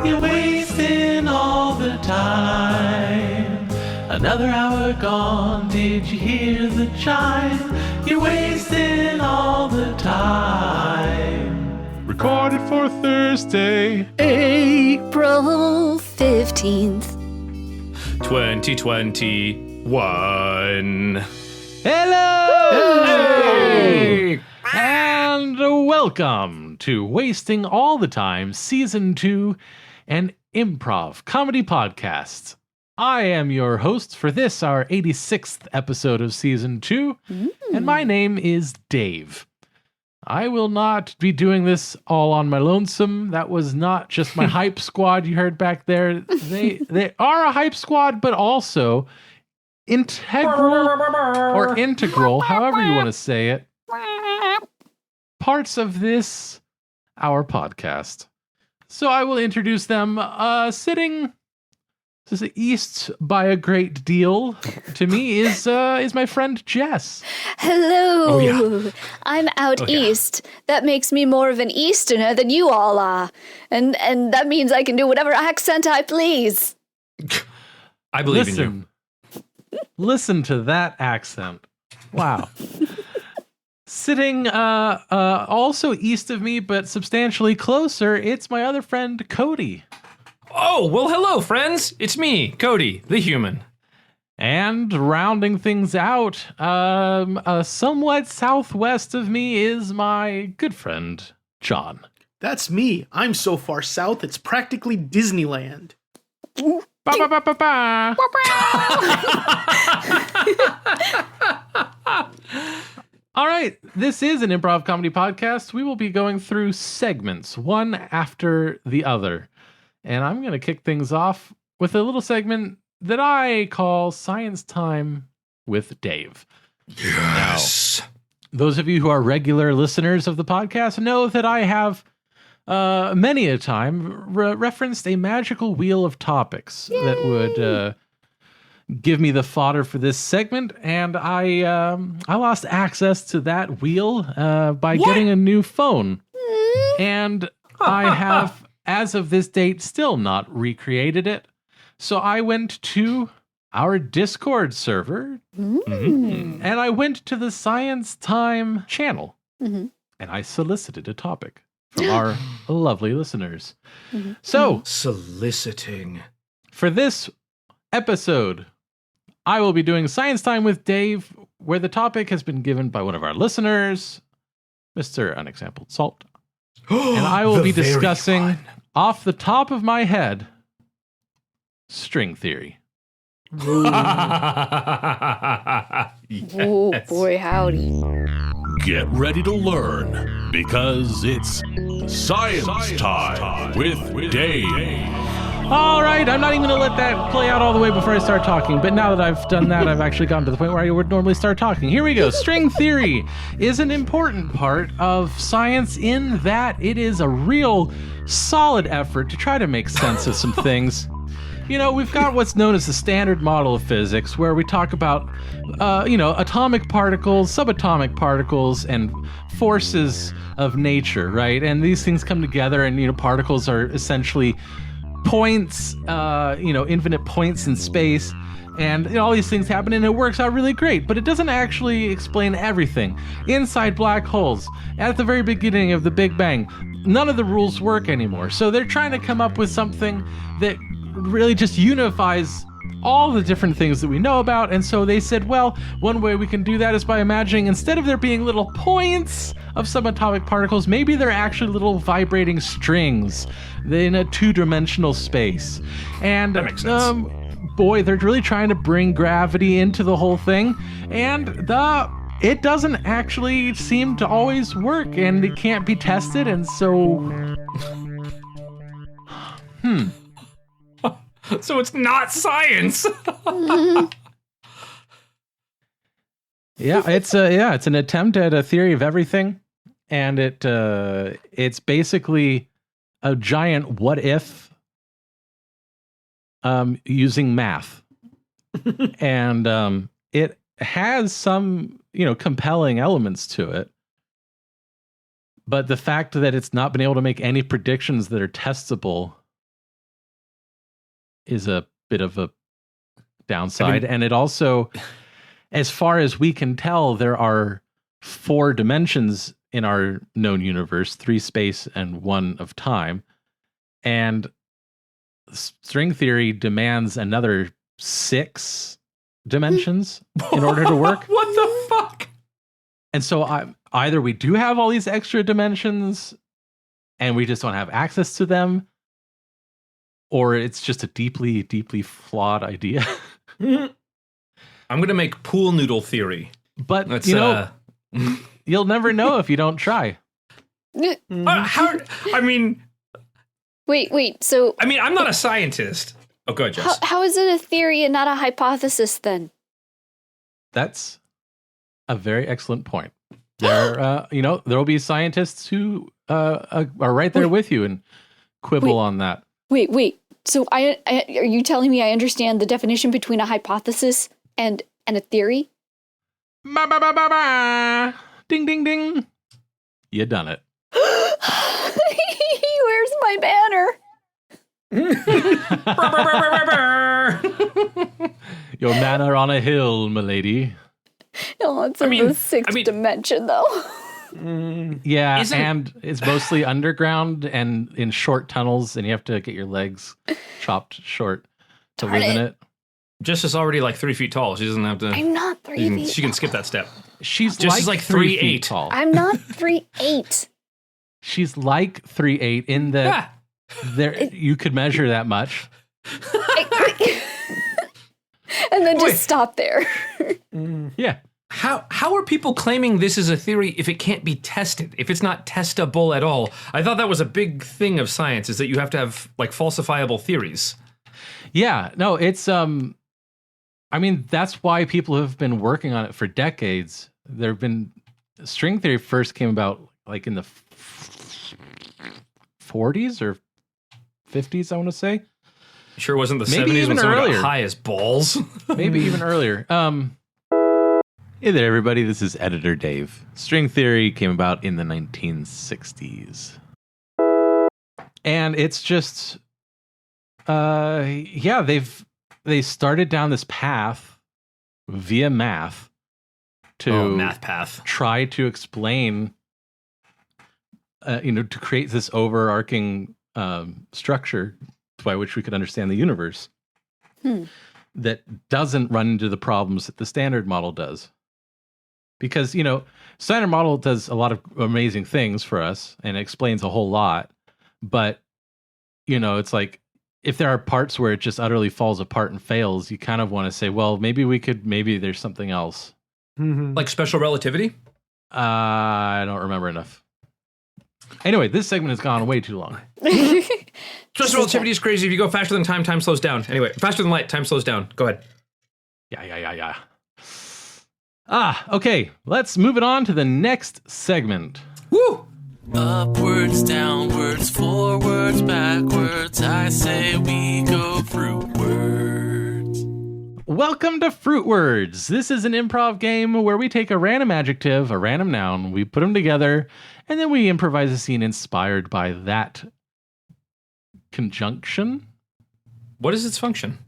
You're wasting all the time. Another hour gone, did you hear the chime? You're wasting all the time. Recorded for Thursday, April 15th. 2021. Hello! Hey! And welcome to Wasting All the Time, Season 2, an improv comedy podcast. I am your host for this, our 86th episode of Season 2, and my name is Dave. I will not be doing this all on my lonesome. That was not just my hype squad you heard back there. They are a hype squad, but also integral, however you want to say it, parts of this, our podcast. So I will introduce them. Sitting to the east by a great deal to me is my friend Jess. Hello. Oh, yeah. I'm out east. That makes me more of an Easterner than you all are. And that means I can do whatever accent I please. I believe in you. Listen to that accent. Wow. Sitting also east of me, but substantially closer, it's my other friend, Cody. Oh, well, hello, friends. It's me, Cody, the human. And rounding things out, somewhat southwest of me is my good friend, John. That's me. I'm so far south, it's practically Disneyland. Ba, ba, ba, ba, ba. All right, this is an improv comedy podcast. We will be going through segments, one after the other. And I'm going to kick things off with a little segment that I call Science Time with Dave. Yes. Now, those of you who are regular listeners of the podcast know that I have many a time referenced a magical wheel of topics that would give me the fodder for this segment, and I lost access to that wheel by getting a new phone, and I have, as of this date, still not recreated it. So I went to our Discord server, and I went to the Science Time channel, and I solicited a topic from our lovely listeners. So, Soliciting. for this episode, I will be doing Science Time with Dave, where the topic has been given by one of our listeners, Mr. Unexampled Salt. And I will be discussing, off the top of my head, string theory. Oh, boy, howdy. Get ready to learn, because it's Science Time with Dave. All right, I'm not even going to let that play out all the way before I start talking, but now that I've done that, I've actually gotten to the point where I would normally start talking. Here we go. String theory is an important part of science in that it is a real solid effort to try to make sense of some things. You know, we've got what's known as the standard model of physics, where we talk about, atomic particles, subatomic particles, and forces of nature, right? And these things come together, and, particles are essentially points, infinite points in space, and all these things happen, and it works out really great, but it doesn't actually explain everything. Inside black holes, at the very beginning of the Big Bang, none of the rules work anymore, so they're trying to come up with something that really just unifies all the different things that we know about. And so they said, well, one way we can do that is by imagining, instead of there being little points of subatomic particles, maybe they're actually little vibrating strings in a two-dimensional space. And That makes sense. Boy, they're really trying to bring gravity into the whole thing, and it doesn't actually seem to always work, and it can't be tested. And so So it's not science. Yeah, it's an attempt at a theory of everything, and it's basically a giant what if using math. And it has some, compelling elements to it. But the fact that it's not been able to make any predictions that are testable is a bit of a downside. And it also, as far as we can tell, there are 4 dimensions in our known universe, 3 space and 1 of time. And string theory demands another 6 dimensions in order to work. What the fuck? And so either we do have all these extra dimensions and we just don't have access to them, or it's just a deeply, deeply flawed idea. I'm going to make pool noodle theory. But, you'll never know if you don't try. I mean, Wait. So I'm not a scientist. Oh, go ahead, Jess. how is it a theory and not a hypothesis then? That's a very excellent point. There will be scientists who are right there with you and quibble on that. Wait. So are you telling me I understand the definition between a hypothesis and a theory? Ba, ba, ba, ba, ba. Ding, ding, ding. You done it. Where's my banner? Your manor on a hill, milady. No, it's in the 6th dimension, though. Yeah, and it's mostly underground and in short tunnels, and you have to get your legs chopped short to live in it. Jess is already like 3 feet tall. She doesn't have to. I'm not 3 feet. She can skip that step. She's Jess is like 3'8" 3 tall. I'm not 3'8". She's like 3'8" in that there you could measure that much. And then just stop there. Yeah. How are people claiming this is a theory if it can't be tested, if it's not testable at all? I thought that was a big thing of science, is that you have to have like falsifiable theories. Yeah, no, it's that's why people have been working on it for decades. String theory first came about like in the 40s or 50s, I want to say. Sure wasn't the Maybe 70s even when someone earlier. got high as balls? Maybe even earlier. Hey there, everybody. This is Editor Dave. String theory came about in the 1960s. And it's just, they started down this path via math to math path. Try to explain, to create this overarching structure by which we could understand the universe that doesn't run into the problems that the standard model does. Because, standard model does a lot of amazing things for us and explains a whole lot. But, it's like if there are parts where it just utterly falls apart and fails, you kind of want to say, well, maybe there's something else. Mm-hmm. Like special relativity? I don't remember enough. Anyway, this segment has gone way too long. Special relativity is crazy. If you go faster than time slows down. Anyway, faster than light, time slows down. Go ahead. Yeah. Okay. Let's move it on to the next segment. Woo! Upwards, downwards, forwards, backwards, I say we go Fruitwards. Welcome to Fruitwards. This is an improv game where we take a random adjective, a random noun, we put them together, and then we improvise a scene inspired by that conjunction. What is its function?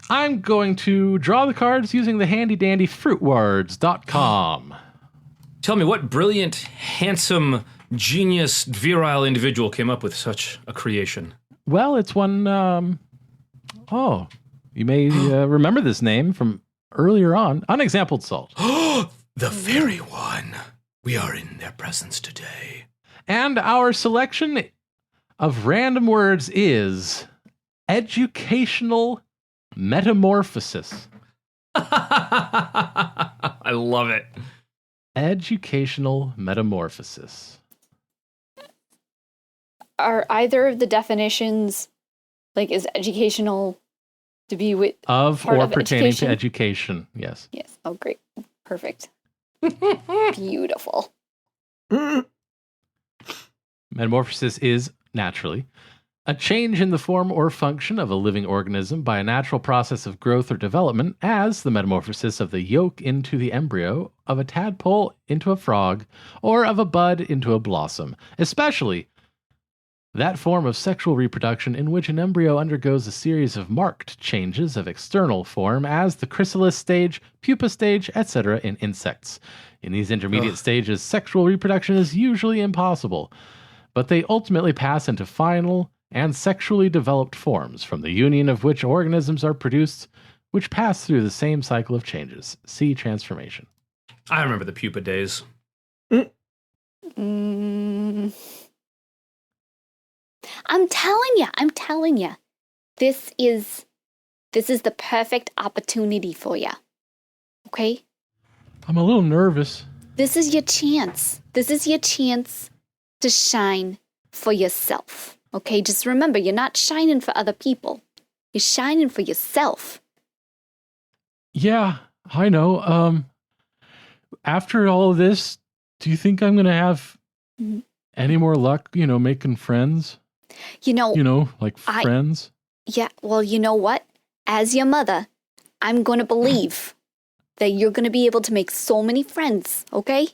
I'm going to draw the cards using the handy-dandy Fruitwards.com. Tell me, what brilliant, handsome, genius, virile individual came up with such a creation? Well, it's one... you may remember this name from earlier on. Unexampled Salt. The very one. We are in their presence today. And our selection of random words is educational metamorphosis. I love it. Educational metamorphosis. Are either of the definitions, is educational to be with Of part or of pertaining education? to education, yes. Yes. Oh, great. Perfect. Beautiful. Metamorphosis is, naturally, a change in the form or function of a living organism by a natural process of growth or development, as the metamorphosis of the yolk into the embryo, of a tadpole into a frog, or of a bud into a blossom, especially That form of sexual reproduction in which an embryo undergoes a series of marked changes of external form as the chrysalis stage, pupa stage, etc. in insects. In these intermediate stages, sexual reproduction is usually impossible, but they ultimately pass into final and sexually developed forms, from the union of which organisms are produced, which pass through the same cycle of changes. See transformation. I remember the pupa days. I'm telling you, this is the perfect opportunity for you. Okay? I'm a little nervous. This is your chance. This is your chance to shine for yourself. Okay? Just remember, you're not shining for other people. You're shining for yourself. Yeah, I know. After all of this, do you think I'm going to have any more luck, making friends? Like friends? Yeah, well, you know what? As your mother, I'm going to believe that you're going to be able to make so many friends, okay?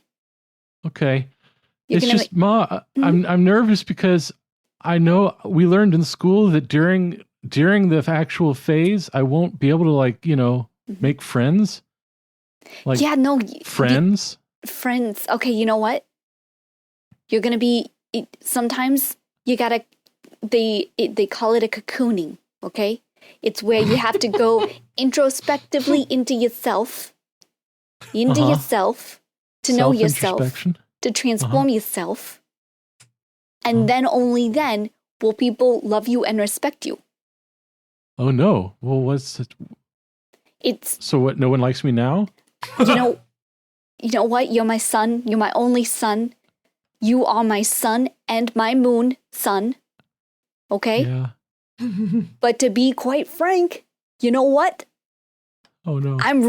Okay. You're it's gonna just, Ma, I'm nervous because I know we learned in school that during the actual phase, I won't be able to make friends. Like, yeah, no. friends? Friends. Okay, you know what? You're going to be, sometimes you got to, they call it a cocooning, okay? It's where you have to go introspectively into yourself to know yourself, to transform yourself. And then only then will people love you and respect you. Oh, no. Well, what's it? So what, no one likes me now? You know what? You're my son. You're my only son. You are my sun and my moon son. Okay? Yeah. But to be quite frank, you know what? Oh, no. I'm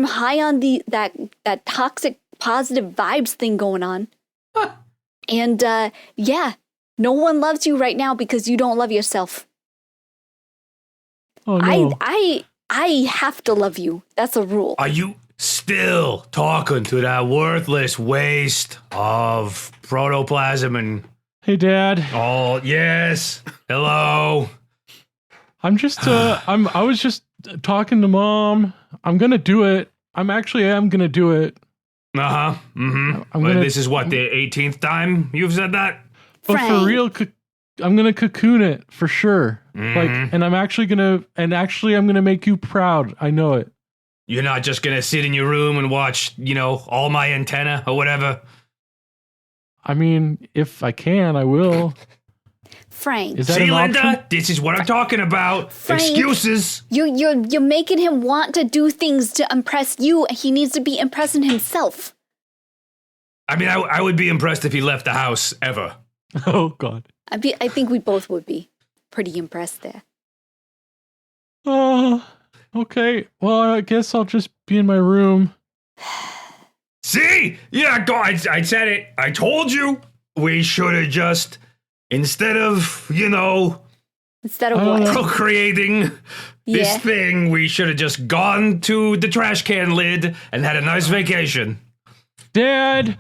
high on that toxic positive vibes thing going on. And no one loves you right now because you don't love yourself. Oh, no. I have to love you. That's a rule. Are you still talking to that worthless waste of protoplasm and... Hey, Dad. Oh, yes. Hello. I'm just, I was just talking to Mom. I'm going to do it. I am going to do it. Uh-huh. Mm-hmm. This is what, the 18th time you've said that? But for real, I'm going to cocoon it for sure. Mm-hmm. And I'm actually going to make you proud. I know it. You're not just going to sit in your room and watch, All My Antenna or whatever? I mean, if I can, I will. Frank. Is that See, an Linda? option? This is what I'm talking about. Frank, excuses. You're making him want to do things to impress you. He needs to be impressing himself. I mean, I would be impressed if he left the house ever. Oh, God. I think we both would be pretty impressed there. Oh, okay. Well, I guess I'll just be in my room. See? Yeah, I said it. I told you. We should have just, instead of, what? procreating this thing, we should have just gone to the trash can lid and had a nice vacation. Dad,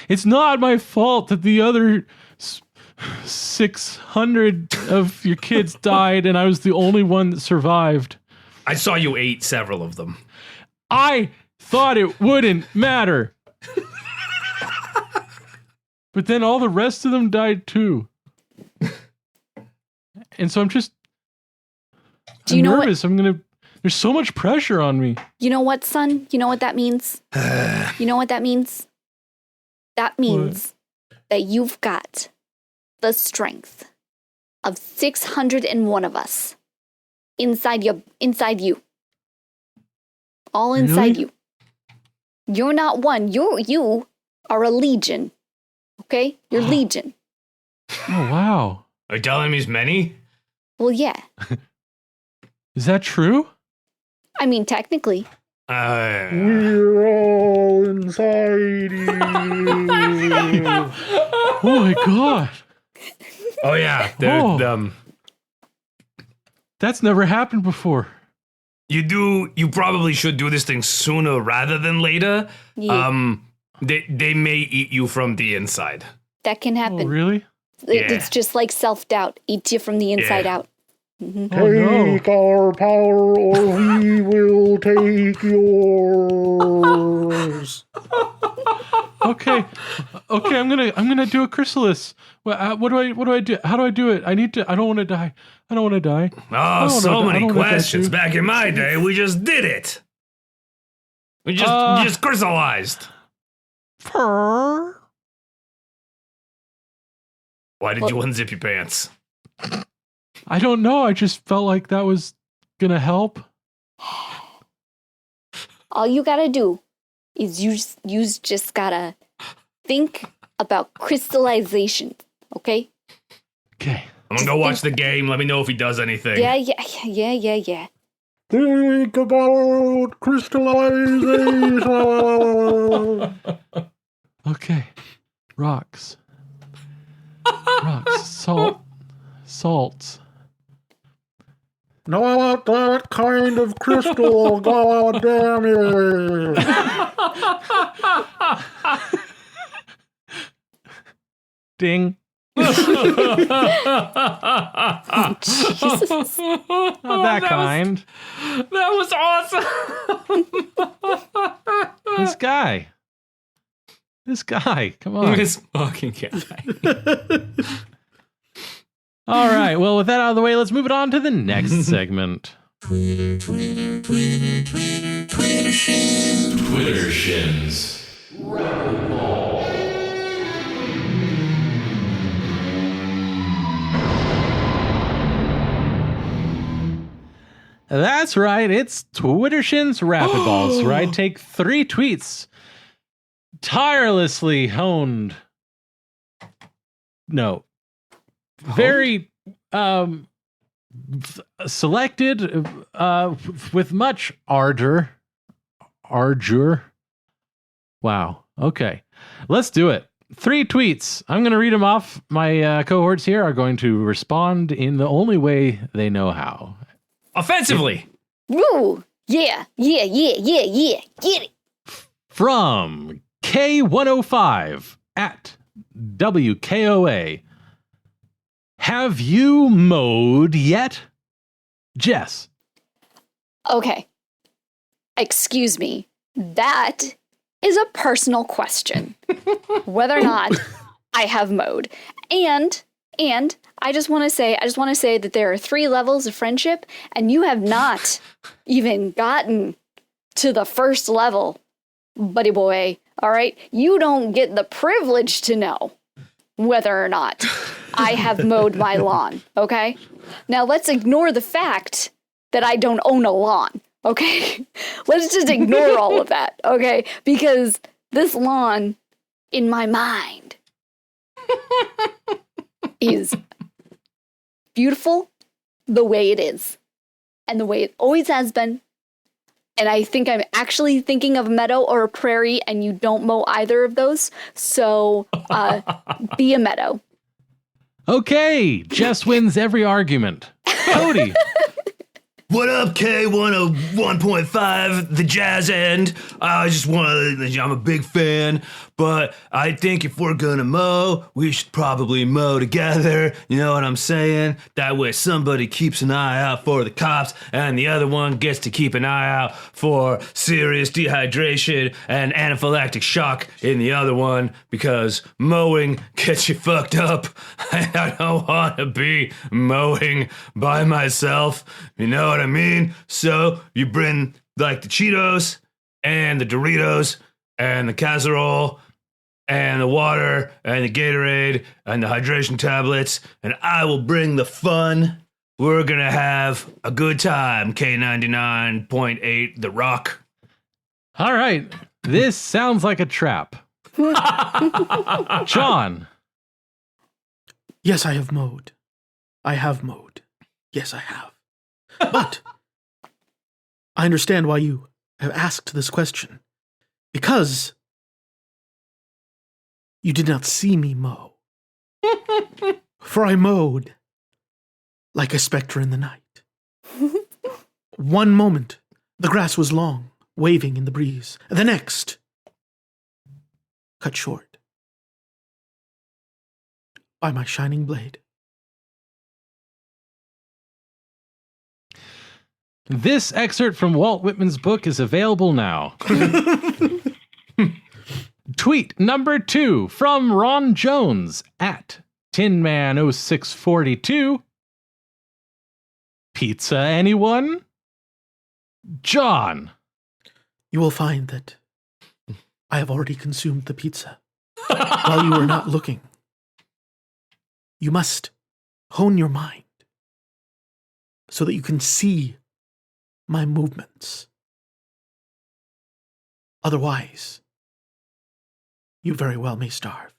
it's not my fault that the other 600 of your kids died and I was the only one that survived. I saw you ate several of them. I thought it wouldn't matter. But then all the rest of them died too. And so I'm nervous. There's so much pressure on me. You know what, son? You know what that means? You know what that means? That means that you've got the strength of 601 of us inside you. All inside you. You're not one. You are a legion. Okay? You're legion. Oh, wow. Are you telling me he's many? Well, yeah. Is that true? I mean, technically. We're all inside you. Oh, my God. Oh, yeah. That's never happened before. You probably should do this thing sooner rather than later. Yeah. They may eat you from the inside. That can happen. Oh, really? It's just like self-doubt. Eats you from the inside out. Oh, no. Take our power or we will take yours. Okay, I'm gonna do a chrysalis. What do I do? How do I do it? I don't want to die. I don't want to die. Oh, so many questions. Back in my day, we just did it. We just crystallized. Purr. Why did you unzip your pants? I don't know. I just felt like that was gonna help. All you gotta do is you just gotta think about crystallization, okay? Okay. I'm gonna go watch the game. Let me know if he does anything. Yeah. Think about crystallization. Okay. Rocks. Salts. Not that kind of crystal, god damn it. Ding. Jesus. Not that kind. That was awesome. This guy. Come on. This fucking guy. All right. Well, with that out of the way, let's move it on to the next segment. Twitter shins. That's right. It's Twitter Shins Rapidballs, where I take 3 tweets tirelessly honed. No. Very selected with much ardor. Wow. Okay. Let's do it. 3 tweets. I'm going to read them off. My cohorts here are going to respond in the only way they know how. Offensively. Woo! Yeah. Get it. From K105 at WKOA. Have you mowed yet? Jess. Okay. Excuse me. That is a personal question. Whether or not I have mowed. And I just want to say that there are 3 levels of friendship, and you have not even gotten to the first level, buddy boy. All right? You don't get the privilege to know whether or not I have mowed my lawn, okay? Now let's ignore the fact that I don't own a lawn, okay? Let's just ignore all of that, okay? Because this lawn, in my mind, is beautiful the way it is and the way it always has been. And I think I'm actually thinking of a meadow or a prairie, and you don't mow either of those. So be a meadow. Okay, Jess wins every argument. Cody. What up, K101.5, the jazz end? I just want to, I'm a big fan, but I think if we're gonna mow, we should probably mow together. You know what I'm saying? That way somebody keeps an eye out for the cops, and the other one gets to keep an eye out for serious dehydration and anaphylactic shock in the other one, because mowing gets you fucked up. I don't want to be mowing by myself. You know what I mean? So you bring like the Cheetos and the Doritos and the casserole and the water and the Gatorade and the hydration tablets, and I will bring the fun. We're gonna have a good time. K99.8 The Rock. All right. This sounds like a trap. John. Yes, I have mowed. Yes, I have. But I understand why you have asked this question. Because you did not see me mow. For I mowed like a spectre in the night. One moment, the grass was long, waving in the breeze. The next, cut short. by my shining blade. This excerpt from Walt Whitman's book is available now. Tweet number 2 from Ron Jones at TinMan0642. Pizza, anyone? John. You will find that I have already consumed the pizza while you were not looking. You must hone your mind so that you can see my movements. Otherwise, you very well may starve.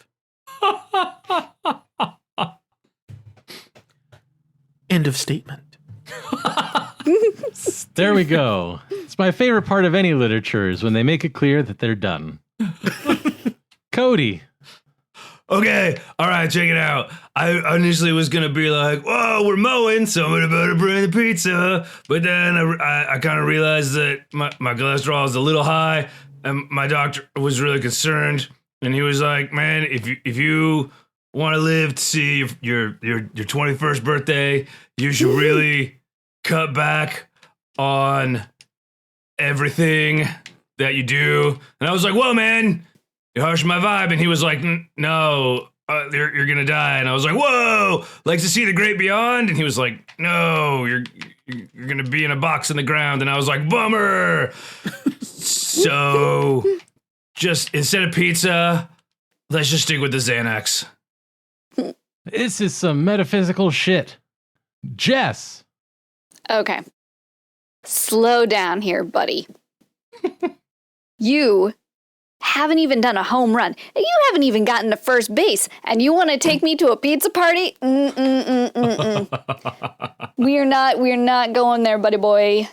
End of statement. There we go. It's my favorite part of any literature is when they make it clear that they're done. Cody. Okay, all right, check it out. I initially was gonna be like, "Whoa, we're mowing, so I'm about to bring the pizza," but then I kind of realized that my cholesterol is a little high, and my doctor was really concerned, and he was like, "Man, if you want to live to see your 21st birthday, you should really cut back on everything that you do." And I was like, "Whoa, man, you harsh my vibe." And he was like, "No, you're gonna die." And I was like, "Whoa, like to see the great beyond?" And he was like, "No, you're gonna be in a box in the ground." And I was like, "Bummer." So just instead of pizza, let's just stick with the Xanax. This is some metaphysical shit. Jess. Okay. Slow down here, buddy. You haven't even done a home run. You haven't even gotten to first base, and you want to take me to a pizza party? We're not going there, buddy boy.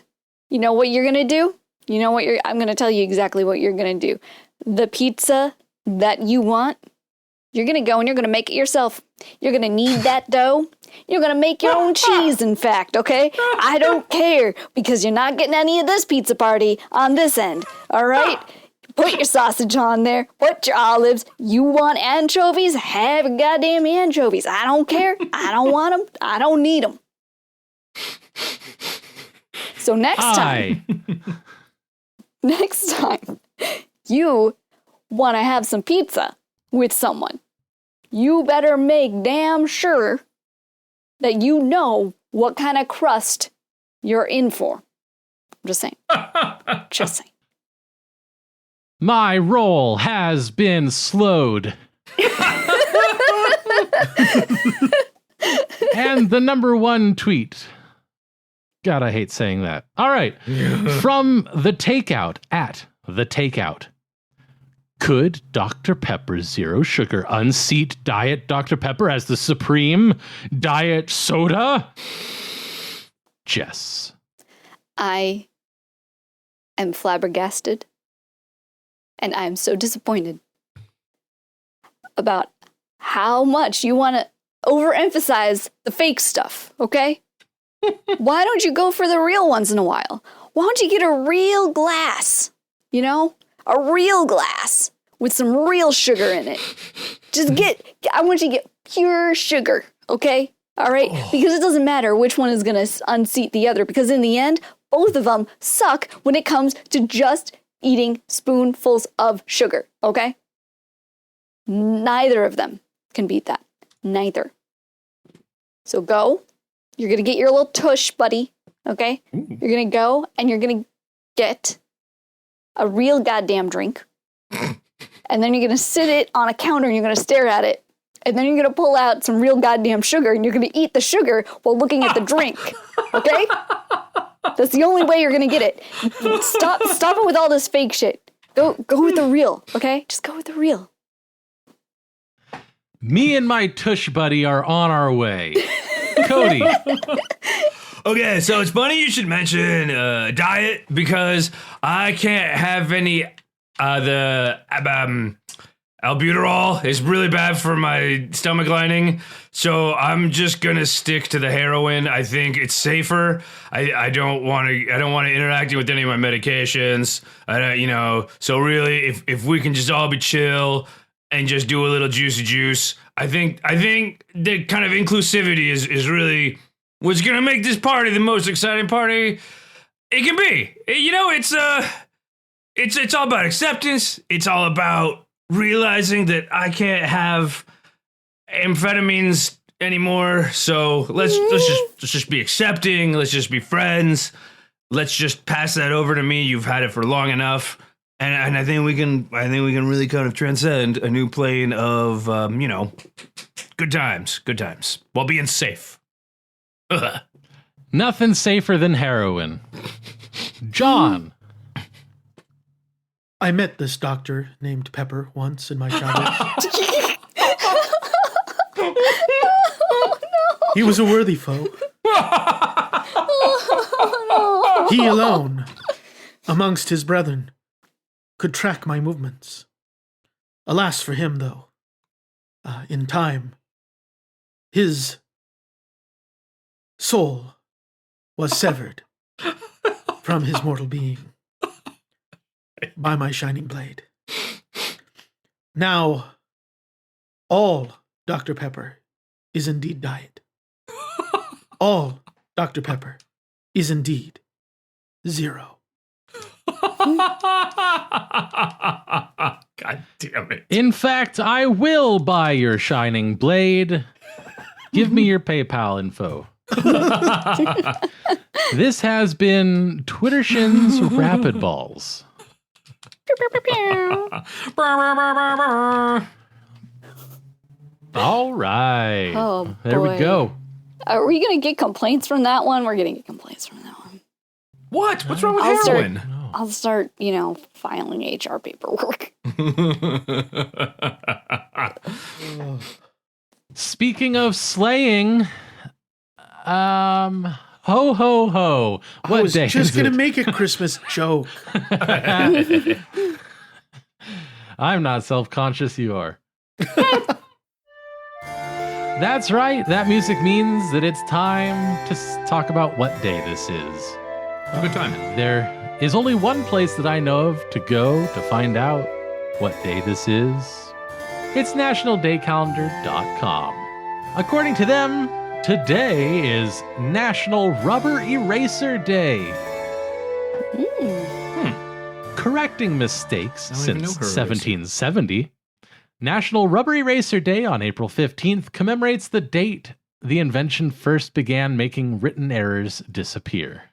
You know what you're gonna do? I'm gonna tell you exactly what you're gonna do. The pizza that you want, you're gonna go and you're gonna make it yourself. You're gonna knead that dough. You're gonna make your own cheese, in fact, okay? I don't care, because you're not getting any of this pizza party on this end, all right? Put your sausage on there. Put your olives. You want anchovies? Have your goddamn anchovies. I don't care. I don't want them. I don't need them. So next time, you want to have some pizza with someone, you better make damn sure that you know what kind of crust you're in for. I'm just saying. Just saying. My roll has been slowed. And the number 1 tweet. God, I hate saying that. All right. From The Takeout at The Takeout. Could Dr. Pepper Zero Sugar unseat Diet Dr. Pepper as the supreme diet soda? Jess. I am flabbergasted. And I'm so disappointed about how much you want to overemphasize the fake stuff, okay? Why don't you go for the real once in a while? Why don't you get a real glass, a real glass with some real sugar in it? I want you to get pure sugar, okay? All right? Because it doesn't matter which one is going to unseat the other, because in the end, both of them suck when it comes to just eating spoonfuls of sugar, okay? Neither of them can beat that. Neither. So go. You're going to get your little tush, buddy, okay? You're going to go and you're going to get a real goddamn drink. And then you're going to sit it on a counter and you're going to stare at it. And then you're going to pull out some real goddamn sugar and you're going to eat the sugar while looking at the drink, okay? That's the only way you're gonna get it. Stop it with all this fake shit. Go with the real, okay? Just go with the real. Me and my tush buddy are on our way. Cody. Okay, so it's funny you should mention diet, because I can't have any the albuterol is really bad for my stomach lining, so I'm just gonna stick to the heroin. I think it's safer. I don't want to interact with any of my medications. So really, if we can just all be chill and just do a little juicy juice. I think the kind of inclusivity is really what's gonna make this party the most exciting party it can be. You know, it's all about acceptance. It's all about realizing that I can't have amphetamines anymore. So let's just be accepting. Let's just be friends. Let's just pass that over to me. You've had it for long enough. And I think we can really kind of transcend a new plane of good times while being safe. Ugh. Nothing safer than heroin. John. I met this doctor named Pepper once in my childhood. He was a worthy foe. He alone, amongst his brethren, could track my movements. Alas for him, though, in time, his soul was severed from his mortal being by my shining blade. Now, all Dr. Pepper is indeed diet. All Dr. Pepper is indeed zero. God damn it. In fact, I will buy your shining blade. Give me your PayPal info. This has been Twittershin's Rapidballs. All right. Oh, there we boy. go. Are we going to get complaints from that one? We're going to get complaints from that one. What? What's wrong with I'll start- heroin? I'll start, filing HR paperwork. Speaking of slaying, ho ho ho. What I was day just is going it? to make a Christmas joke. I'm not self-conscious, you are. That's right. That music means that it's time to talk about what day this is. Good time. There is only one place that I know of to go to find out what day this is. It's nationaldaycalendar.com. According to them, today is National Rubber Eraser Day. Correcting mistakes I don't even since know her eraser. 1770. National Rubber Eraser Day on April 15th commemorates the date the invention first began making written errors disappear.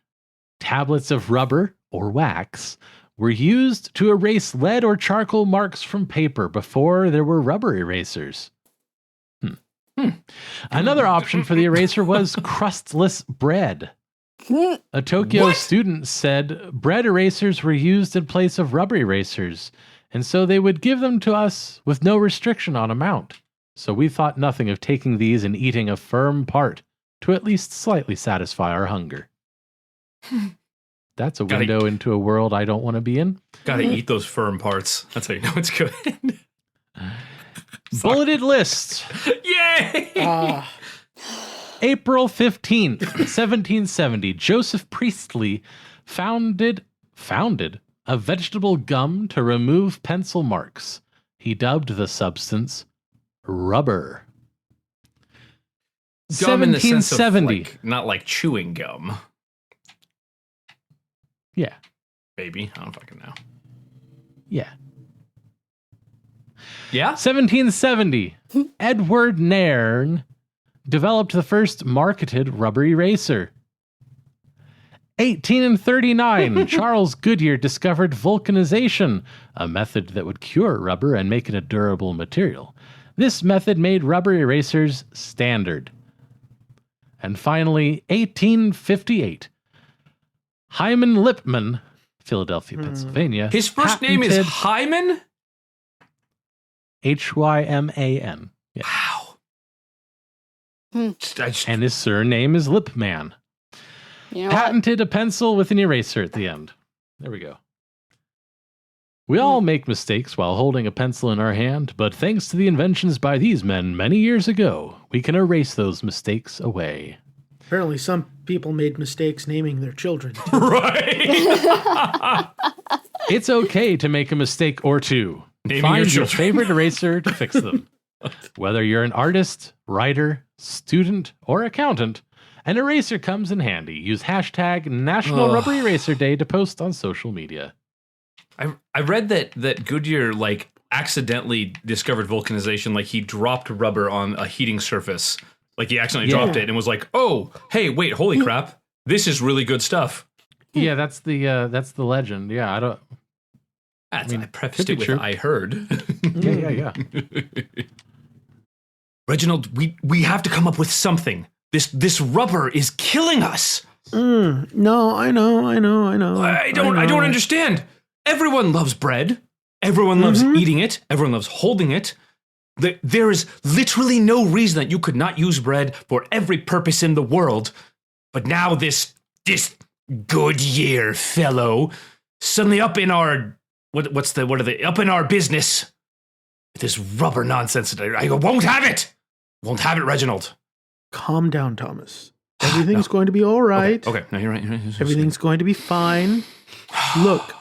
Tablets of rubber, or wax, were used to erase lead or charcoal marks from paper before there were rubber erasers. Another option for the eraser was crustless bread. A Tokyo student said bread erasers were used in place of rubber erasers, and so they would give them to us with no restriction on amount. So we thought nothing of taking these and eating a firm part to at least slightly satisfy our hunger. That's a Gotta- window into a world I don't want to be in. Gotta eat those firm parts. That's how you know it's good. Bulleted list. Yay! April 15th, 1770, Joseph Priestley founded a vegetable gum to remove pencil marks. He dubbed the substance rubber. Gum in the sense of 1770. not like chewing gum. Yeah. Maybe. I don't fucking know. Yeah. Yeah? 1770, Edward Nairn developed the first marketed rubber eraser. 1839, Charles Goodyear discovered vulcanization, a method that would cure rubber and make it a durable material. This method made rubber erasers standard. And finally, 1858, Hyman Lipman, Philadelphia, Pennsylvania. His first name is patented Hyman? Hyman. Yeah. Wow. I just- And his surname is Lipman. You know what? Patented a pencil with an eraser at the end. There we go. We all make mistakes while holding a pencil in our hand, but thanks to the inventions by these men many years ago, we can erase those mistakes away. Apparently, some people made mistakes naming their children. right. It's okay to make a mistake or two. Naming Find your your children. favorite eraser to fix them. Whether you're an artist, writer, student, or accountant, an eraser comes in handy. Use hashtag National Ugh. Rubber Eraser Day to post on social media. I read that Goodyear like accidentally discovered vulcanization. Like he dropped rubber on a heating surface. Like he accidentally dropped it and was like, "Oh, hey, wait, holy crap! This is really good stuff." Yeah, that's the legend. Yeah, I don't. I mean, prefaced could be it with true. "I heard." Yeah. Reginald, we have to come up with something. This rubber is killing us. No, I know. I don't understand. Everyone loves bread. Everyone loves eating it. Everyone loves holding it. There is literally no reason that you could not use bread for every purpose in the world. But now this Goodyear fellow suddenly up in our up in our business with this rubber nonsense. I won't have it. Won't have it, Reginald. Calm down, Thomas. Everything's going to be all right. Okay. No, you're right. Everything's going to be fine. Look,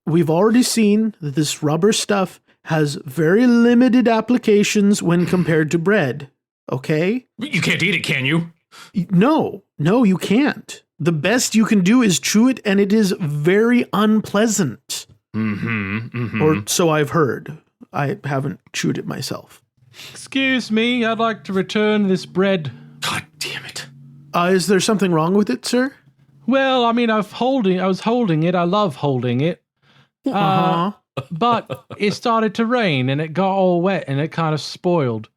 we've already seen that this rubber stuff has very limited applications when compared to bread. Okay? You can't eat it, can you? No, you can't. The best you can do is chew it, and it is very unpleasant. Or so I've heard. I haven't chewed it myself. Excuse me, I'd like to return this bread. God damn it. Is there something wrong with it, sir? Well, I mean, I was holding it. I love holding it. But it started to rain and it got all wet and it kind of spoiled.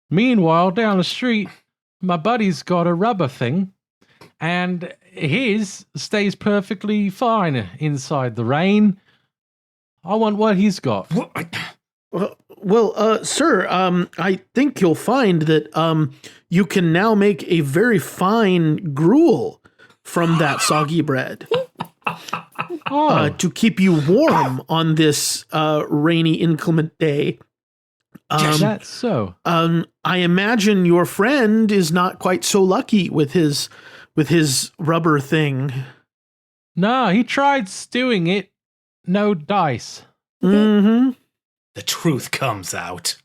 Meanwhile, down the street, my buddy's got a rubber thing and his stays perfectly fine inside the rain. I want what he's got. Well, sir, I think you'll find that you can now make a very fine gruel from that soggy bread to keep you warm on this rainy, inclement day. That's so. I imagine your friend is not quite so lucky with his rubber thing. No, he tried stewing it. No dice. Mm-hmm. The truth comes out.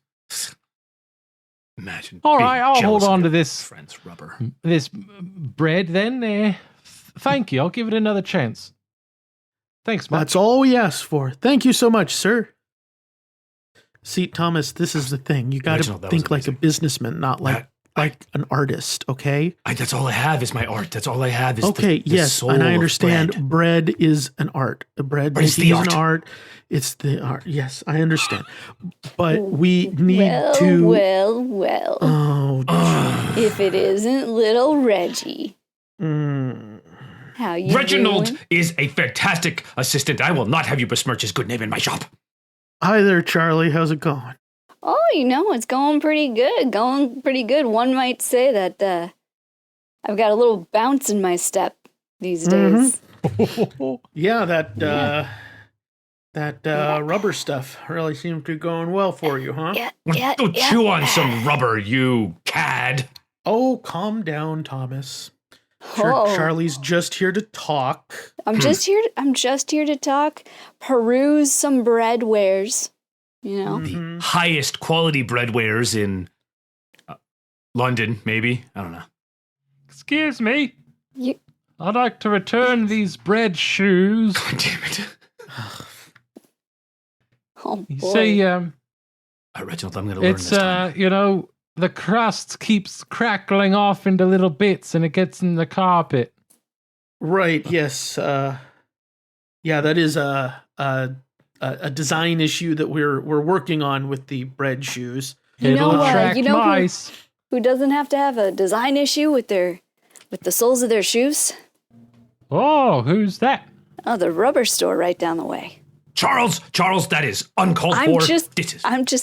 Imagine. All being right, I'll jealous hold on of to your this. friend's rubber. This bread then. Thank you. I'll give it another chance. Thanks, Mark. That's all we asked for. Thank you so much, sir. See, Thomas, this is the thing. You got to Reginald, that think was like a amazing. businessman, not like an artist, okay? That's all I have is my art. That's all I have is Okay, the yes, soul and I of understand bread. bread is an art. Bread But it's making the is an art. art. It's the art. Yes, I understand. But we need Well, to... well. Oh, If it isn't little Reggie. How you Reginald doing? is a fantastic assistant. I will not have you besmirch his good name in my shop. hi there, Charlie. How's it going? Oh, it's going pretty good. One might say that I've got a little bounce in my step these days. Yeah, that rubber stuff really seems to be going well for you, huh? Yeah. Go chew on some rubber, you cad. Oh, calm down, Thomas. Oh. Charlie's just here to talk. I'm just here to talk, peruse some bread wares, The highest quality breadwares in London, maybe. I don't know. Excuse me. You- I'd like to return these bread shoes. God damn it. Oh You boy. see, Reginald, I'm going to learn it's this time. the crust keeps crackling off into little bits and it gets in the carpet. Right. Yes. Yeah, that is a design issue that we're working on with the bread shoes. It'll attract mice. who doesn't have to have a design issue with the soles of their shoes? Oh, who's that? Oh, the rubber store right down the way. Charles, that is uncalled I'm for. just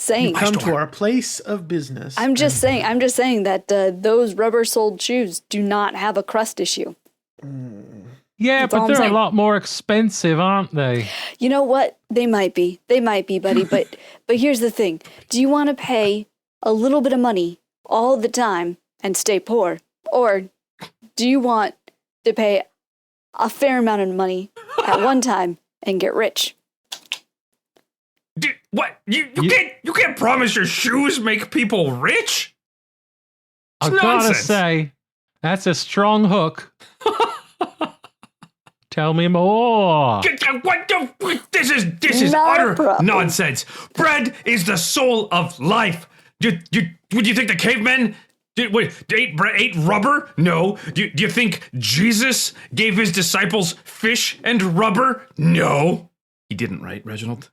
saying. Come to our place of business. I'm just saying that those rubber-soled shoes do not have a crust issue. Yeah, That's all but I'm they're saying. a lot more expensive, aren't they? You know what? They might be, buddy. But here's the thing: do you want to pay a little bit of money all the time and stay poor, or do you want to pay a fair amount of money at one time and get rich? What? You can't promise your shoes make people rich? I It's gotta nonsense. say, that's a strong hook. Tell me more. What the? This is Not a utter problem. nonsense. Bread is the soul of life. Would you think the cavemen ate rubber? No. Do you think Jesus gave his disciples fish and rubber? No. He didn't, right, Reginald?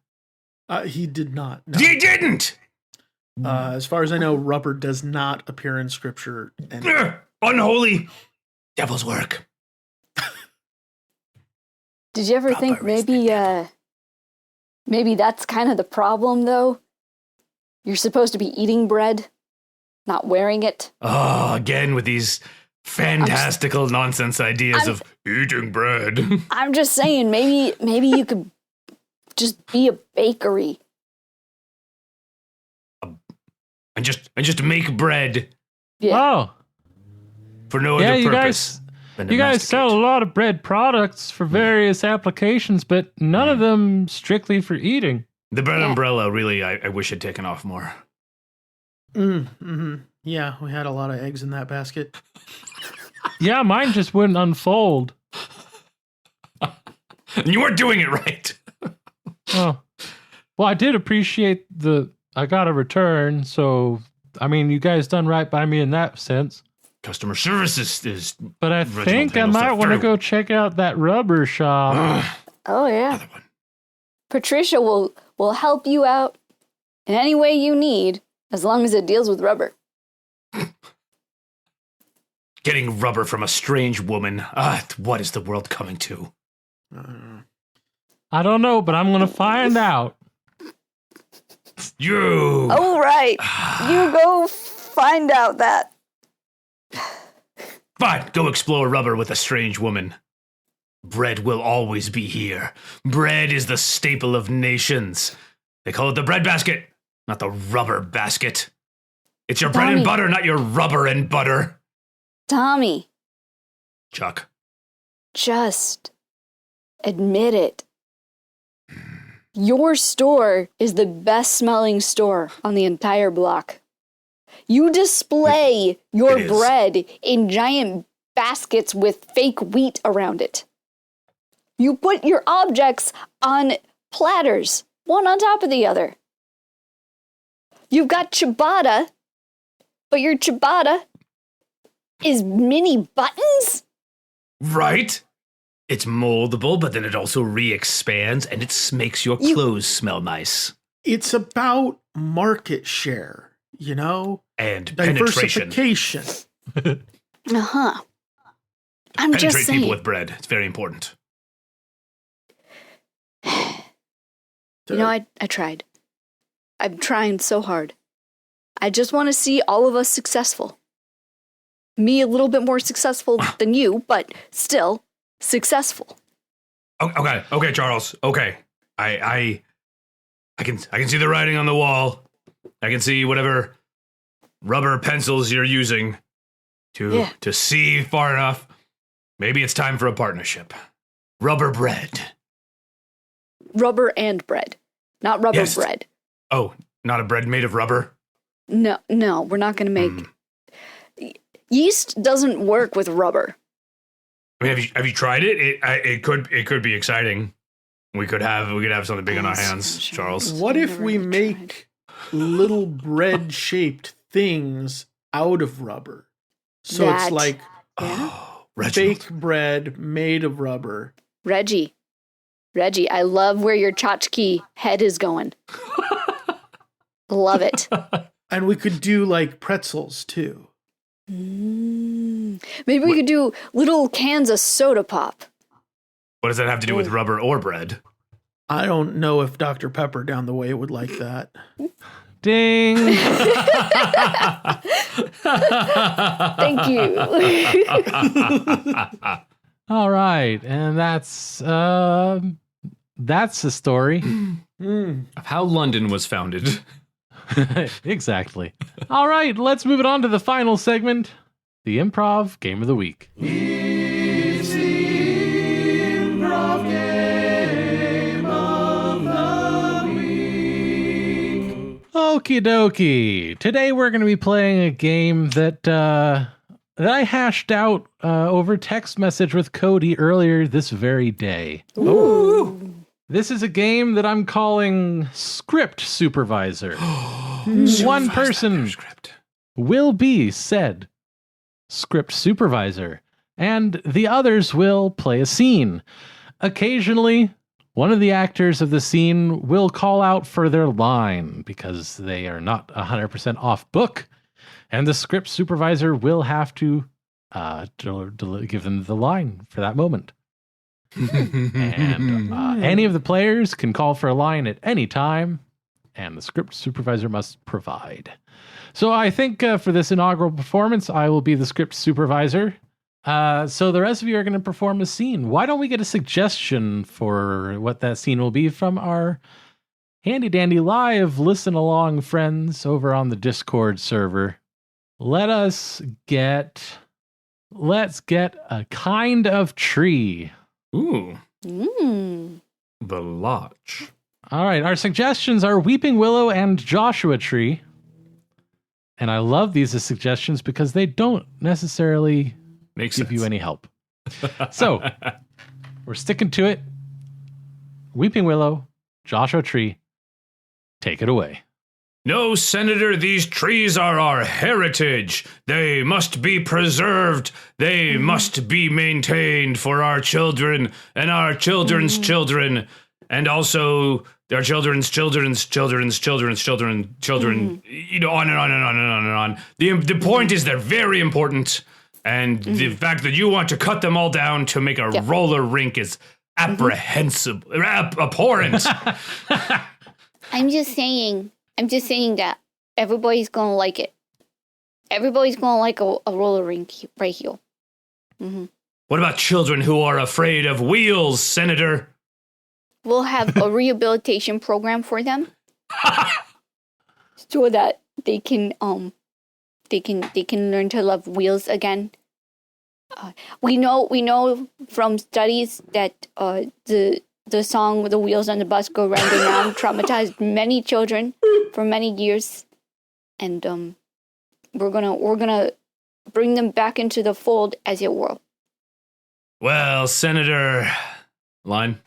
He did not. No. He didn't. As far as I know, rubber does not appear in scripture. And Unholy devil's work. Did you ever think maybe that's kind of the problem, though? You're supposed to be eating bread, not wearing it. Oh, again with these fantastical nonsense ideas of eating bread. I'm just saying, maybe you could just be a bakery. and just make bread Yeah. Oh, for no yeah, other you purpose. guys. than to You guys masticate. sell a lot of bread products for various applications, but none of them strictly for eating. The bread umbrella, really, I wish had taken off more. Yeah, we had a lot of eggs in that basket. Yeah, mine just wouldn't unfold. And you weren't doing it right. Oh, well, I did appreciate I got a return, so I mean, you guys done right by me in that sense. Customer service is But I Reginald think I handles might that want to very go check out that rubber shop. Oh yeah. another one. Patricia will help you out in any way you need, as long as it deals with rubber. Getting rubber from a strange woman. What is the world coming to? I don't know, but I'm gonna find out. You. All right, you go find out that. Fine, go explore rubber with a strange woman. Bread will always be here. Bread is the staple of nations. They call it the bread basket, not the rubber basket. It's your bread and Tommy. butter, not your rubber and butter. Tommy, Chuck. just admit it. Your store is the best smelling store on the entire block. You display your It is. bread in giant baskets with fake wheat around it. You put your objects on platters, one on top of the other. You've got ciabatta, but your ciabatta is mini buttons? Right? It's moldable, but then it also re-expands and it makes your clothes smell nice. It's about market share, you know? And penetration. Diversification. Uh-huh. I'm just Penetrate saying. people with bread. It's very important. You know, I tried. I'm trying so hard. I just want to see all of us successful. Me a little bit more successful than you, but still successful. Okay, Charles. Okay. I can see the writing on the wall. I can see whatever rubber pencils you're using to see far enough. Maybe it's time for a partnership. Rubber bread. Rubber and bread, not rubber Yes. bread. Oh, not a bread made of rubber? No, we're not going to make. Yeast doesn't work with rubber. I mean, have you tried it? It could be exciting. We could have something big on our hands, Charles. What if Never we even make little bread-shaped things out of rubber? So That- it's like Yeah. Oh, Reginald. fake bread made of rubber. Reggie, I love where your tchotchke head is going. Love it. And we could do like pretzels too. Maybe we could do little cans of soda pop. What does that have to do with rubber or bread? I don't know if Dr. Pepper down the way would like that. Ding! Thank you. All right, and that's the story. Of how London was founded. Exactly. All right, let's move it on to the final segment, the Improv Game of the Week. Okie dokie. Today we're going to be playing a game that I hashed out over text message with Cody earlier this very day. Ooh. This is a game that I'm calling Script Supervisor. One person will be said Script Supervisor, and the others will play a scene. Occasionally, one of the actors of the scene will call out for their line because they are not 100% off book, and the Script Supervisor will have to give them the line for that moment. And any of the players can call for a line at any time, and the Script Supervisor must provide. So I think for this inaugural performance, I will be the Script Supervisor. So the rest of you are going to perform a scene. Why don't we get a suggestion for what that scene will be from our handy dandy live listen along friends over on the Discord server? Let's get a kind of tree. Ooh. Mm. The Lodge. All right, our suggestions are Weeping Willow and Joshua Tree. And I love these as suggestions because they don't necessarily Makes give sense. you any help. So, we're sticking to it. Weeping Willow, Joshua Tree, take it away. No, Senator, these trees are our heritage. They must be preserved. They must be maintained for our children and our children's children, and also our children's children's children's children's children, you know, on and on and on and on and on. The point is they're very important, and the fact that you want to cut them all down to make a roller rink is apprehensible, abhorrent. I'm just saying that everybody's gonna like it. Everybody's gonna like a roller rink right here. What about children who are afraid of wheels, Senator? We'll have a rehabilitation program for them, so that they can learn to love wheels again. We know from studies that the song "The Wheels on the Bus Go Round and Round" traumatized many children for many years, and we're gonna bring them back into the fold, as it were. Well, Senator, line.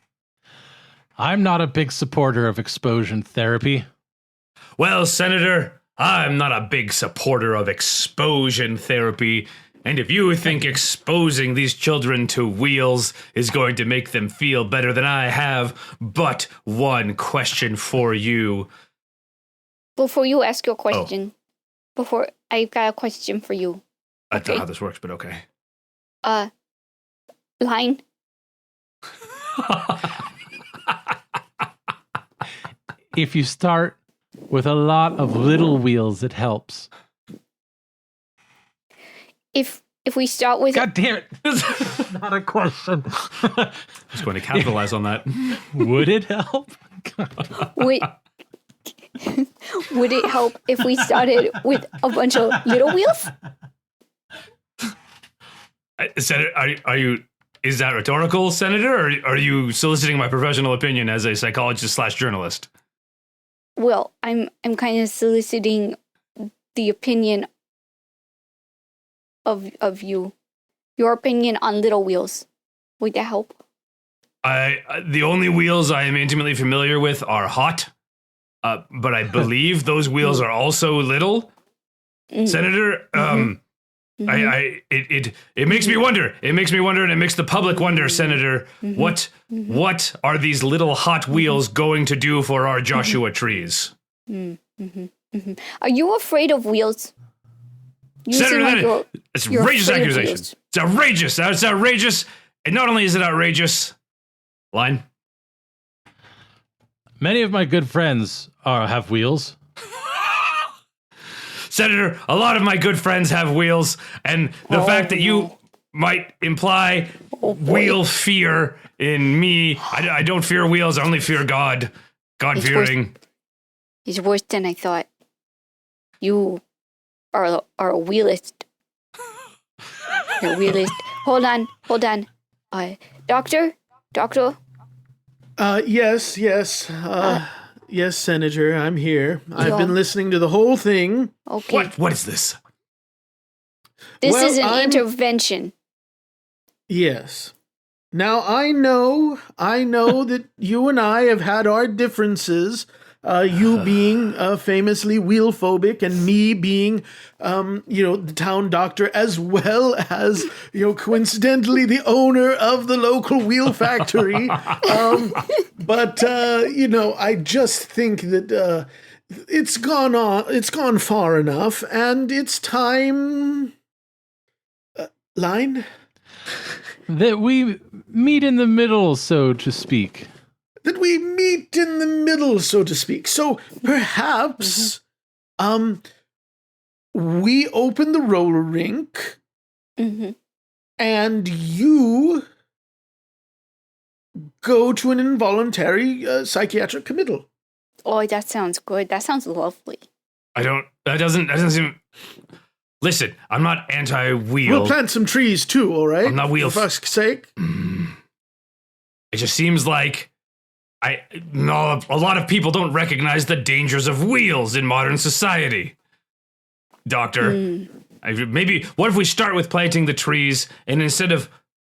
I'm not a big supporter of exposure therapy. Well, Senator, I'm not a big supporter of exposure therapy. And if you think exposing these children to wheels is going to make them feel better than I have, but one question for you. Before you ask your question, I've got a question for you. I don't know how this works, but okay. Line. If you start with a lot of little wheels, it helps. If we start with God damn it. Not a question. I was going to capitalize on that. Would it help? would it help if we started with a bunch of little wheels? Senator, are you? Is that rhetorical, Senator, or are you soliciting my professional opinion as a psychologist/journalist? Well, I'm kind of soliciting the opinion of you. Your opinion on little wheels. Would that help? The only wheels I am intimately familiar with are hot, but I believe those wheels are also little. Senator, it makes me wonder. It makes me wonder, and it makes the public wonder, Senator. What are these little hot wheels going to do for our Joshua trees? Are you afraid of wheels? You seem like Senator, it's you're outrageous afraid of accusation. wheels. It's outrageous. It's outrageous. And not only is it outrageous, line. Many of my good friends have wheels. Senator, a lot of my good friends have wheels, and the fact that you might imply wheel fear in me, I don't fear wheels, I only fear God. God-fearing. It's worse than I thought. You are a wheelist. You're a wheelist. Hold on. Doctor? Yes. Yes, Senator, I'm here. I've Yeah. been listening to the whole thing. Okay. What is this? This Well, is an I'm- intervention. Yes. Now, I know that you and I have had our differences, you being famously wheel-phobic and me being, the town doctor, as well as, coincidentally the owner of the local wheel factory. But I just think that it's gone far enough, and it's time... Line? That we meet in the middle, so to speak. That we meet in the middle, so to speak. So perhaps we open the roller rink Mm-hmm. and you go to an involuntary psychiatric committal. Oh, that sounds good. That sounds lovely. That doesn't seem... Listen, I'm not anti-wheel. We'll plant some trees too, all right? I'm not wheel- For fuck's sake. It just seems like a lot of people don't recognize the dangers of wheels in modern society. Doctor, maybe what if we start with planting the trees, and instead of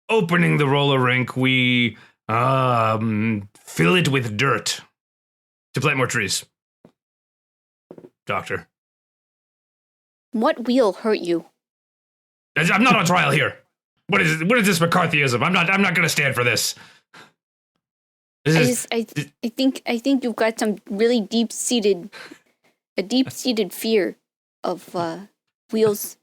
opening the roller rink, we fill it with dirt to plant more trees? Doctor, What wheel hurt you? I'm not on trial here. What is this McCarthyism? I'm not going to stand for this. I think you've got some really deep-seated fear of wheels.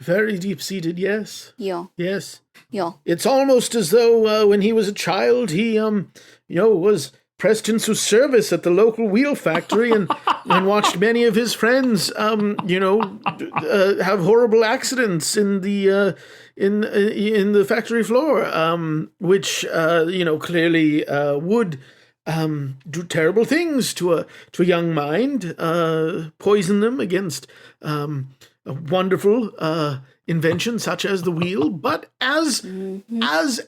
Very deep-seated, yes. Yeah, Yes. yeah. It's almost as though when he was a child, he, was pressed into service at the local wheel factory and watched many of his friends, have horrible accidents in the factory floor, which clearly would do terrible things to a young mind, poison them against a wonderful invention such as the wheel. But as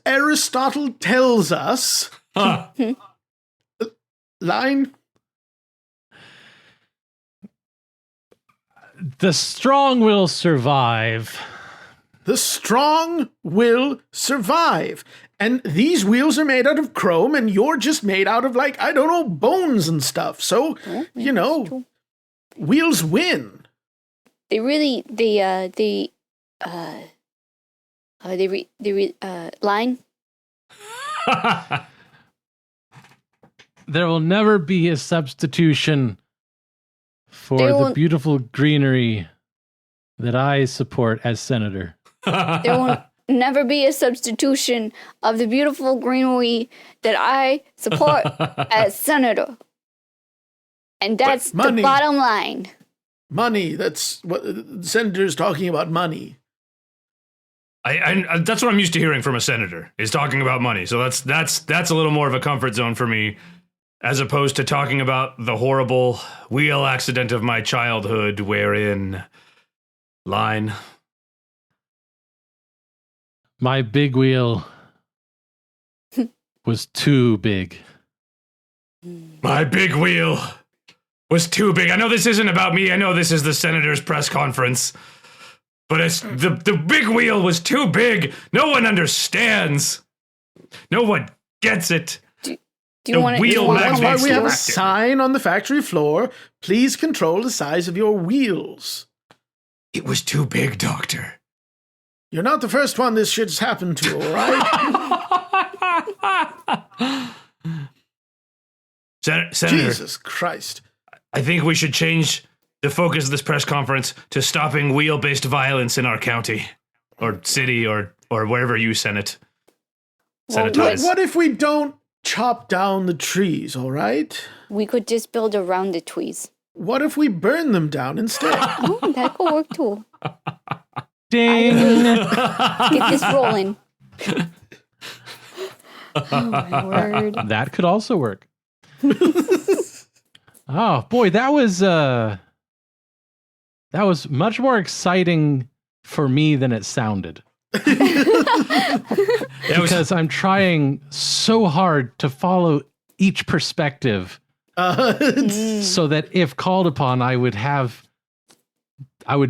Aristotle tells us. Line? The strong will survive. The strong will survive. And these wheels are made out of chrome, and you're just made out of, bones and stuff. So, wheels win. Line? There will never be a substitution for the beautiful greenery that I support as senator. There will never be a substitution of the beautiful greenery that I support as senator. And that's the money. bottom line. Money. That's what the senator's talking about, money. I that's what I'm used to hearing from a senator, is talking about money. So that's a little more of a comfort zone for me, as opposed to talking about the horrible wheel accident of my childhood, wherein line. My big wheel was too big. My big wheel was too big. I know this isn't about me. I know this is the senator's press conference. But it's the big wheel was too big. No one understands. No one gets it. Do you want That's why we have a sign on the factory floor. Please control the size of your wheels. It was too big, Doctor. You're not the first one this shit's happened to, all right? Senator, Jesus Christ. I think we should change the focus of this press conference to stopping wheel-based violence in our county, or city, or wherever you Senate. Sanitize. What if we don't chop down the trees, all right? We could just build around the trees. What if we burn them down instead? Oh, that could work too. Ding! Get this rolling. Oh, my word. That could also work. Oh boy, that was much more exciting for me than it sounded. Because I'm trying so hard to follow each perspective so that if called upon, I would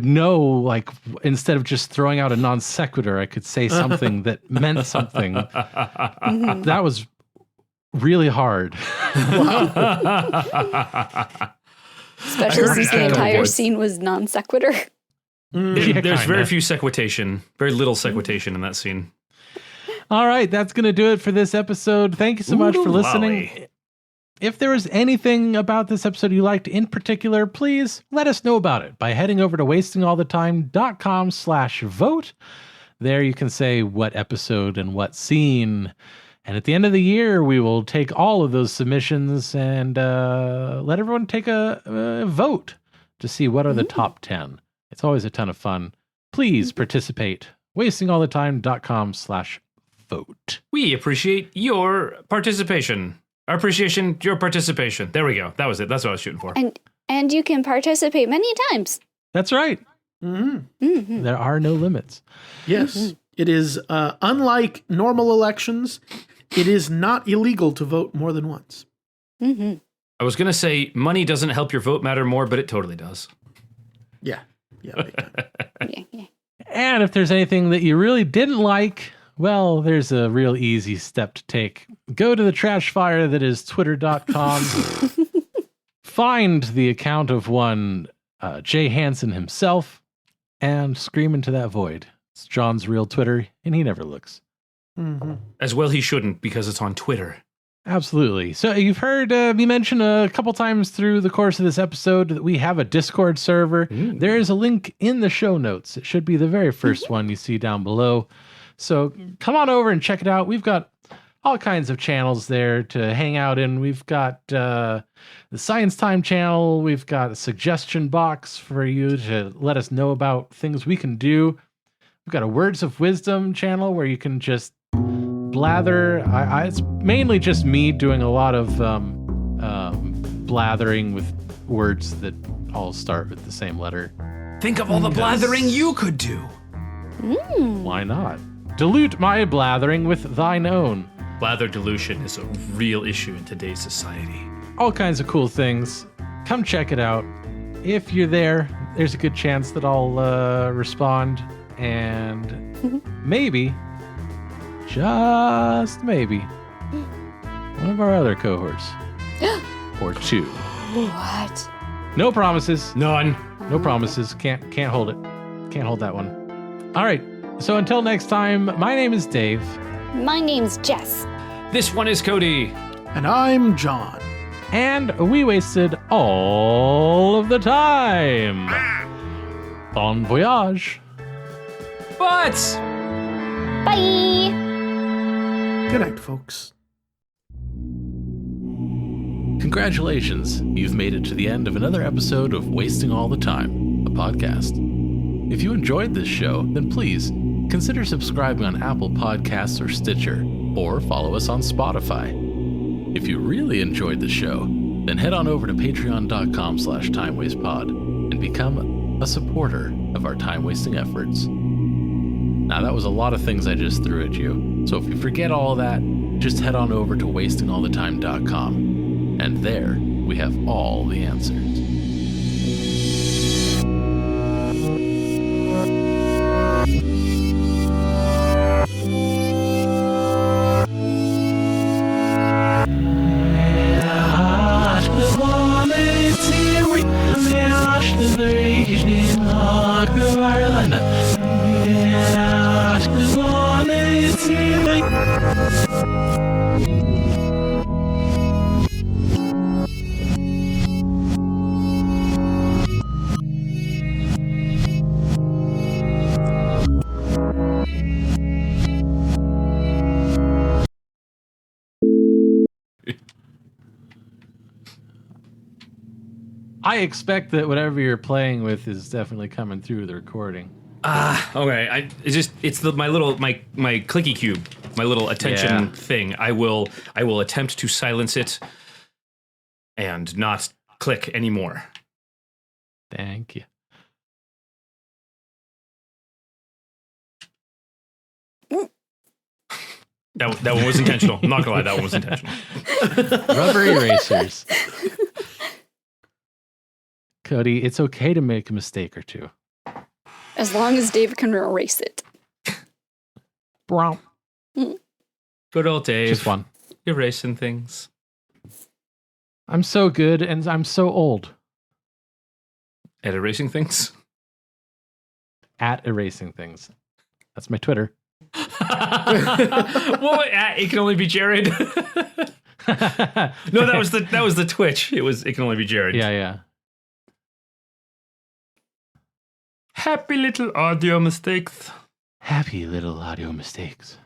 know, like, instead of just throwing out a non sequitur, I could say something that meant something. That was really hard. Especially since the entire scene was non sequitur. There's very few sequitation, very little sequitation in that scene. All right, that's going to do it for this episode. Thank you so much for listening. Lolly. If there was anything about this episode you liked in particular, please let us know about it by heading over to wastingallthetime.com/vote. There you can say what episode and what scene. And at the end of the year, we will take all of those submissions and let everyone take a vote to see what are the top 10. It's always a ton of fun. Please participate. wastingallthetime.com/vote. We appreciate your participation. Our appreciation, your participation. There we go. That was it. That's what I was shooting for. And you can participate many times. That's right. There are no limits. Yes. It is, unlike normal elections, it is not illegal to vote more than once. I was going to say money doesn't help your vote matter more, but it totally does. Yeah. Big time. Yeah. And if there's anything that you really didn't like, well, there's a real easy step to take. Go to the trash fire that is twitter.com. Find the account of one Jay Hansen himself and scream into that void. It's John's real Twitter, and he never looks. As well he shouldn't, because it's on Twitter. Absolutely. So you've heard me mention a couple times through the course of this episode that we have a Discord server. There is a link in the show notes. It should be the very first one you see down below. So come on over and check it out. We've got all kinds of channels there to hang out in. We've got the Science Time channel. We've got a suggestion box for you to let us know about things we can do. We've got a Words of Wisdom channel where you can just blather. It's mainly just me doing a lot of blathering with words that all start with the same letter. Think of all the blathering you could do. Why not? Dilute my blathering with thine own. Blather dilution is a real issue in today's society. All kinds of cool things. Come check it out. If you're there, there's a good chance that I'll respond, and maybe, just maybe, one of our other cohorts. Or two. What? No promises. None. No promises. Can't hold it. Can't hold that one. All right. So until next time, my name is Dave. My name's Jess. This one is Cody. And I'm John. And we wasted all of the time. Bon voyage. But Bye. Good night, folks. Congratulations, you've made it to the end of another episode of Wasting All the Time, a podcast. If you enjoyed this show, then please consider subscribing on Apple Podcasts or Stitcher, or follow us on Spotify. If you really enjoyed the show, then head on over to patreon.com/timewastepod and become a supporter of our time-wasting efforts. Now, that was a lot of things I just threw at you, so if you forget all that, just head on over to wastingallthetime.com, and there we have all the answers. I expect that whatever you're playing with is definitely coming through the recording. Okay. It's my clicky cube, my little attention thing. I will attempt to silence it and not click anymore. Thank you. That one was intentional. I'm not gonna lie, that one was intentional. Rubber erasers. Cody, it's okay to make a mistake or two. As long as Dave can erase it. Brown. Good old Dave. Just one. Erasing things. I'm so good and I'm so old. At erasing things? At erasing things. That's my Twitter. Well, it can only be Jared. No, that was the Twitch. It can only be Jared. Yeah. Happy little audio mistakes. Happy little audio mistakes.